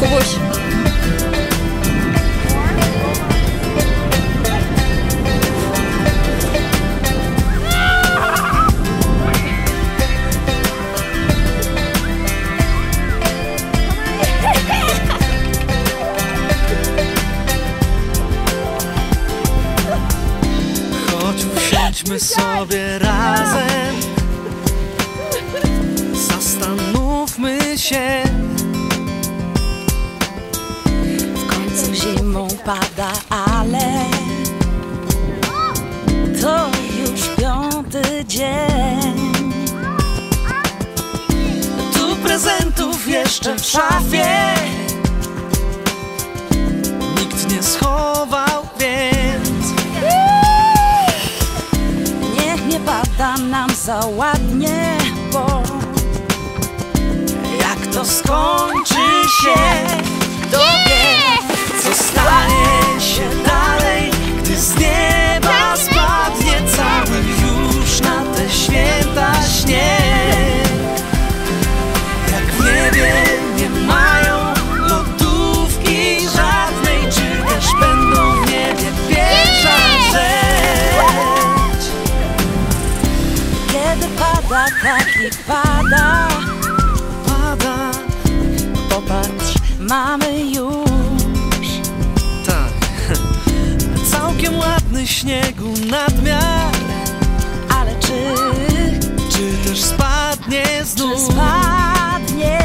Kubuś. Chodź, usiądźmy sobie razem, zastanówmy się. W końcu zimą pada, ale to już 5. dzień. Tu prezentów jeszcze w szafie nikt nie schował, więc Niech nie pada nam za ładnie, bo jak to skończy się, to wie, co stanie się dalej, gdy z nieba spadnie cały już na te święta śnieg. Jak w niebie nie mają lodówki żadnej, czy też będą w niebie pierwsza rzecz. kiedy pada, tak i pada. Pada, Popatrz, mamy już. tak, całkiem ładny śniegu nadmiar. Ale Czy też spadnie znów? spadnie?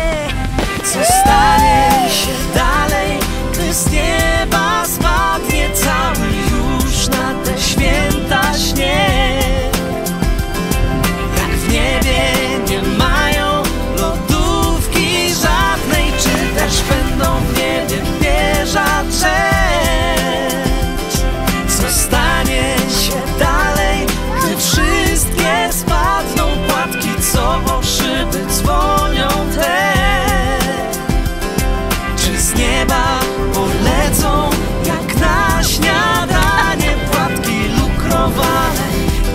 Co stanie się dalej, gdy z nieba spadnie cały już na te święta śnieg? Jak w niebie nie mają lodówki żadnej, czy też będą w niebie pierwsza rzecz? Co stanie się dalej, gdy wszystkie spadną płatki, co o szyby dzwonią te? Czy z nieba polecą jak na śniadanie płatki lukrowane,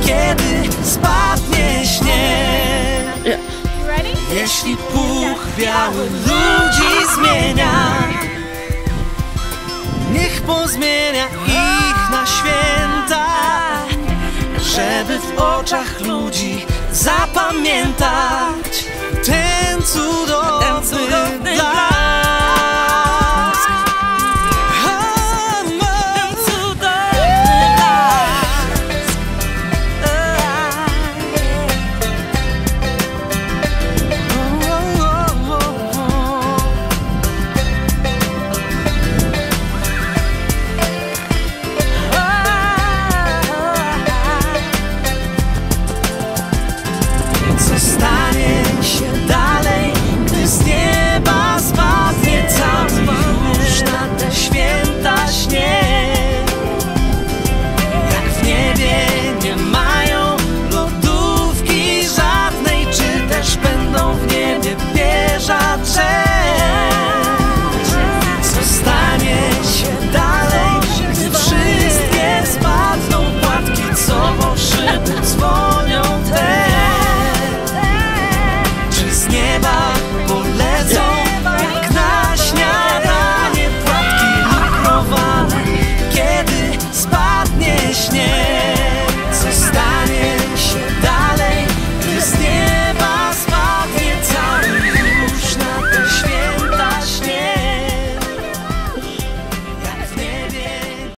kiedy spadnie śnieg? Jeśli puch biały ludzi zmienia, niech pozmienia ich na święta, żeby w oczach ludzi zapamiętać ten cudowny dla